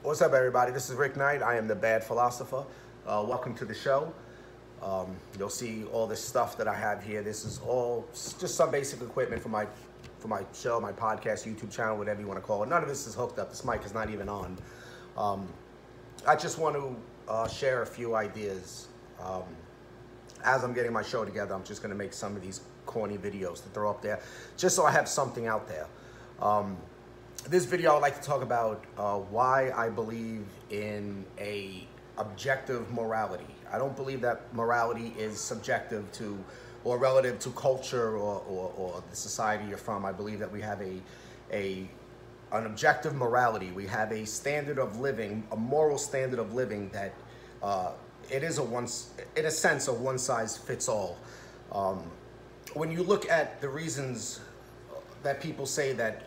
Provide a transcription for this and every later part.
What's up, everybody? This is Rick Knight. I am the Bad Philosopher. Welcome to the show. You'll see all this stuff that I have here. This is all just some basic equipment for my show, my podcast, YouTube channel, whatever you want to call it. None of this is hooked up. This mic is not even on. I just want to share a few ideas. As I'm getting my show together, I'm just going to make some of these corny videos to throw up there, just so I have something out there. This video, I'd like to talk about why I believe in a objective morality. I don't believe that morality is subjective to or relative to culture or the society you're from. I believe that we have an objective morality. We have a standard of living, a moral standard of living that it is in a sense, a one size fits all. When you look at the reasons that people say that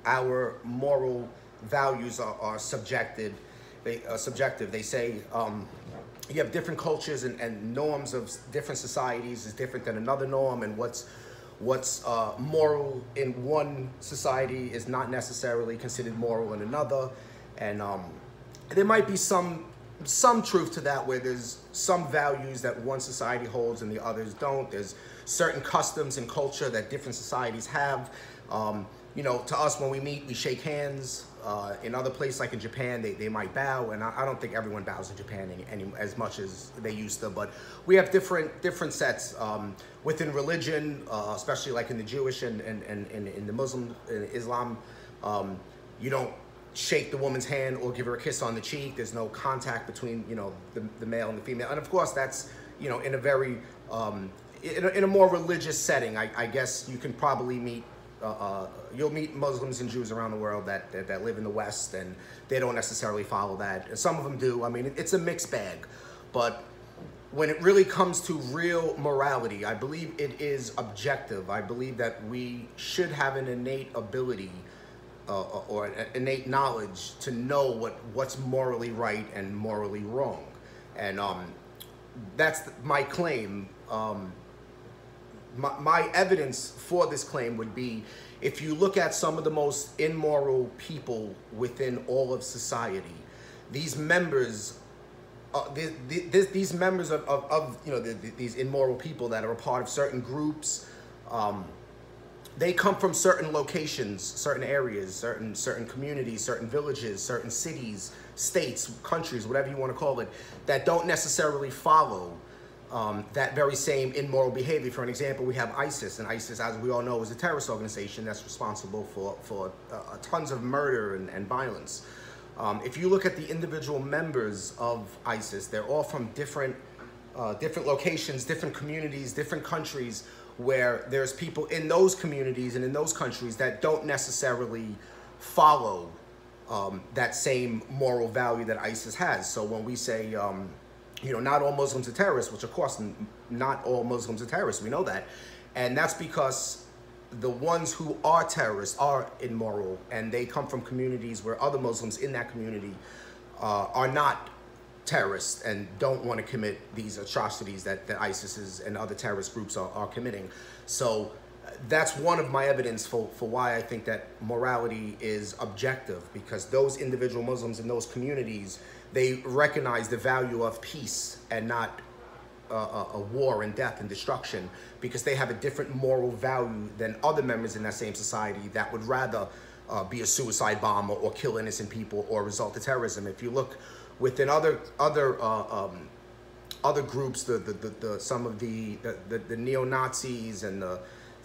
our moral values are subjective. They say you have different cultures and norms of different societies is different than another norm, and what's moral in one society is not necessarily considered moral in another. And there might be some truth to that, where there's some values that one society holds and the others don't. There's certain customs and culture that different societies have. You know, to us, when we meet, we shake hands. In other places, like in Japan, they might bow, and I don't think everyone bows in Japan any as much as they used to. But we have different sets within religion, especially like in the Jewish and in the Muslim, in Islam. You don't shake the woman's hand or give her a kiss on the cheek. There's no contact between, you know, the male and the female. And of course, that's, you know, in a very in a more religious setting. I guess you can probably meet. You'll meet Muslims and Jews around the world that live in the West, and they don't necessarily follow that. And some of them do. I mean, it's a mixed bag. But when it really comes to real morality, I believe it is objective. I believe that we should have an innate ability or an innate knowledge to know what's morally right and morally wrong. And that's my claim. My evidence for this claim would be, if you look at some of the most immoral people within all of society, these members, these members of you know, these immoral people that are a part of certain groups, they come from certain locations, certain areas, certain communities, certain villages, certain cities, states, countries, whatever you want to call it, that don't necessarily follow that very same immoral behavior. For an example, we have ISIS, and ISIS, as we all know, is a terrorist organization that's responsible for tons of murder and violence. If you look at the individual members of ISIS, they're all from different locations, different communities, different countries, where there's people in those communities and in those countries that don't necessarily follow that same moral value that ISIS has. So when we say, you know, not all Muslims are terrorists, which of course not all Muslims are terrorists, we know that. And that's because the ones who are terrorists are immoral, and they come from communities where other Muslims in that community are not terrorists and don't want to commit these atrocities that ISIS and other terrorist groups are committing. So that's one of my evidence for why I think that morality is objective, because those individual Muslims in those communities, they recognize the value of peace and not a war and death and destruction, because they have a different moral value than other members in that same society that would rather be a suicide bomber or kill innocent people or result to terrorism. If you look within other groups, some of the neo-Nazis and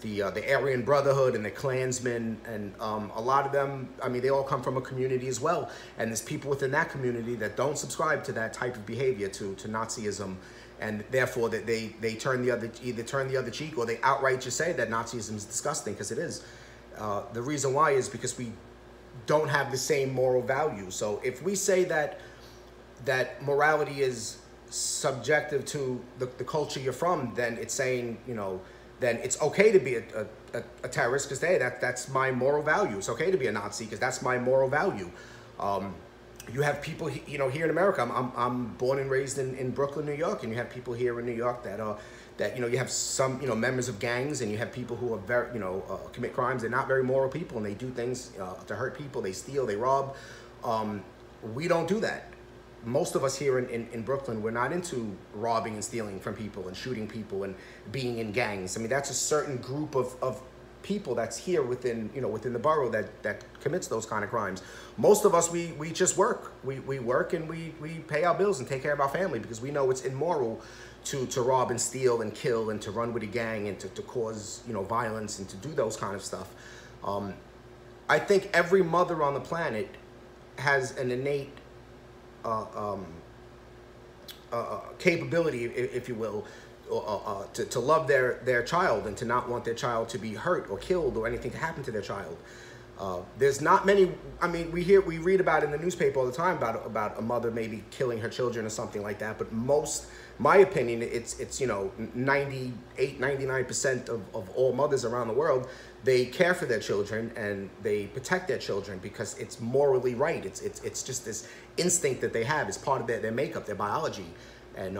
the Aryan Brotherhood and the Klansmen, and a lot of them, I mean, they all come from a community as well. And there's people within that community that don't subscribe to that type of behavior, to Nazism, and therefore that they either turn the other cheek, or they outright just say that Nazism is disgusting, because it is. The reason why is because we don't have the same moral value. So if we say that morality is subjective to the culture you're from, then it's saying, you know, then it's okay to be a terrorist, because that's my moral value. It's okay to be a Nazi because that's my moral value. You have people, you know, here in America. I'm born and raised in Brooklyn, New York, and you have people here in New York that you know, you have some, you know, members of gangs, and you have people who are very, you know, commit crimes. They're not very moral people, and they do things to hurt people. They steal, they rob, We don't do that. Most of us here in Brooklyn, we're not into robbing and stealing from people and shooting people and being in gangs. I mean, that's a certain group of people that's here within, within the borough that commits those kind of crimes. Most of us, we just work. We work and we pay our bills and take care of our family because we know it's immoral to rob and steal and kill and to run with a gang and to cause, violence and to do those kind of stuff. I think every mother on the planet has an innate capability, if you will, to love their child and to not want their child to be hurt or killed or anything to happen to their child. There's not many. I mean, we read about in the newspaper all the time about a mother maybe killing her children or something like that. But my opinion, it's 98, 99% of all mothers around the world, they care for their children and they protect their children because it's morally right. It's just this instinct that they have. It's part of their makeup, their biology, and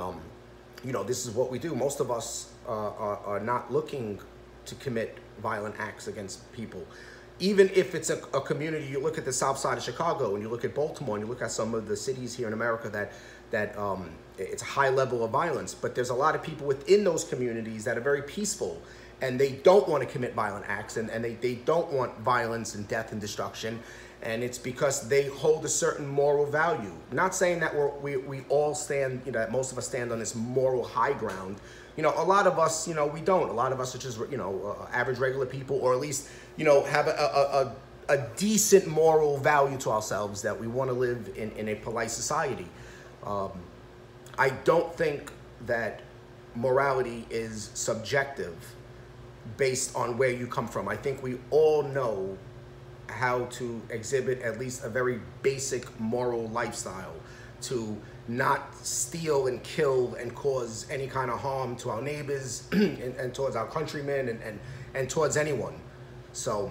this is what we do. Most of us are not looking to commit violent acts against people. Even if it's a community, you look at the south side of Chicago and you look at Baltimore and you look at some of the cities here in America that it's a high level of violence, but there's a lot of people within those communities that are very peaceful and they don't want to commit violent acts and they don't want violence and death and destruction. And it's because they hold a certain moral value. Not saying that we all stand, that most of us stand on this moral high ground. A lot of us, we don't. A lot of us are just, average, regular people, or at least, have a decent moral value to ourselves that we want to live in a polite society. I don't think that morality is subjective based on where you come from. I think we all know how to exhibit at least a very basic moral lifestyle, to not steal and kill and cause any kind of harm to our neighbors and towards our countrymen and towards anyone. So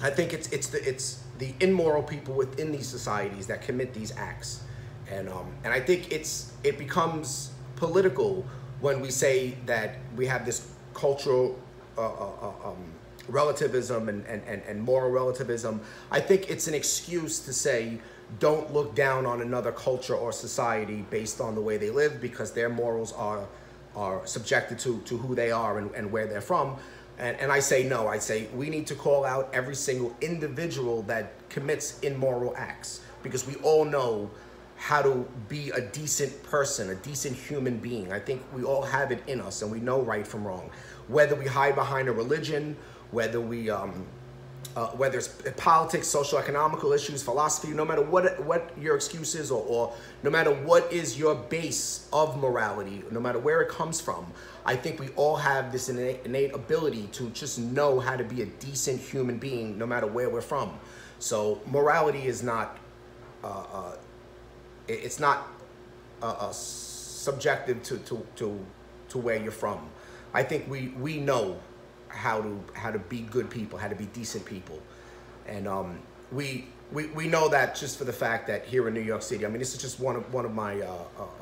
I think it's the immoral people within these societies that commit these acts. And I think it becomes political when we say that we have this cultural relativism and moral relativism. I think it's an excuse to say, don't look down on another culture or society based on the way they live, because their morals are subjected to who they are and where they're from. And I say no. I say we need to call out every single individual that commits immoral acts, because we all know how to be a decent person, a decent human being. I think we all have it in us and we know right from wrong. Whether we hide behind a religion, whether it's politics, social, economical issues, philosophy, no matter what your excuse is, or no matter what is your base of morality, no matter where it comes from, I think we all have this innate ability to just know how to be a decent human being, no matter where we're from. So morality is not, it's not subjective to where you're from. I think we know how to be good people, how to be decent people, and we know that just for the fact that here in New York City, I mean, this is just one of my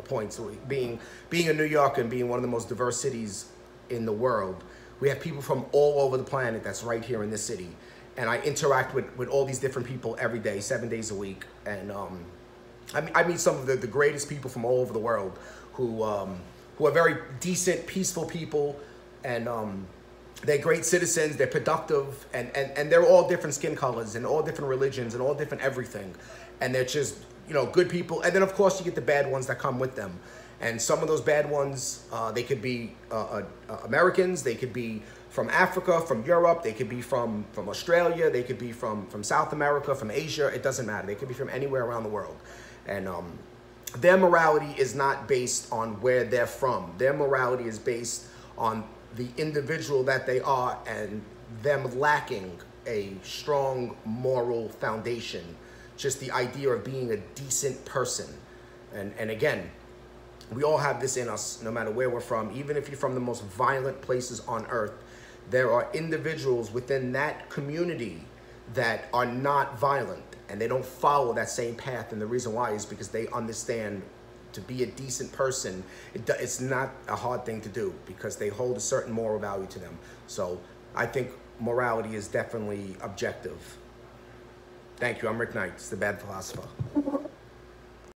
points. Being a New Yorker and being one of the most diverse cities in the world, we have people from all over the planet that's right here in this city, and I interact with all these different people every day, 7 days a week, and I meet some of the greatest people from all over the world who are very decent, peaceful people, and they're great citizens, they're productive, and they're all different skin colors and all different religions and all different everything. And they're just, good people. And then, of course, you get the bad ones that come with them. And some of those bad ones, they could be Americans, they could be from Africa, from Europe, they could be from Australia, they could be from South America, from Asia. It doesn't matter. They could be from anywhere around the world. And their morality is not based on where they're from. Their morality is based on the individual that they are and them lacking a strong moral foundation. Just the idea of being a decent person. And again, we all have this in us, no matter where we're from. Even if you're from the most violent places on earth, there are individuals within that community that are not violent and they don't follow that same path. And the reason why is because they understand to be a decent person, it's not a hard thing to do because they hold a certain moral value to them. So I think morality is definitely objective. Thank you. I'm Rick Knight. It's the Bad Philosopher.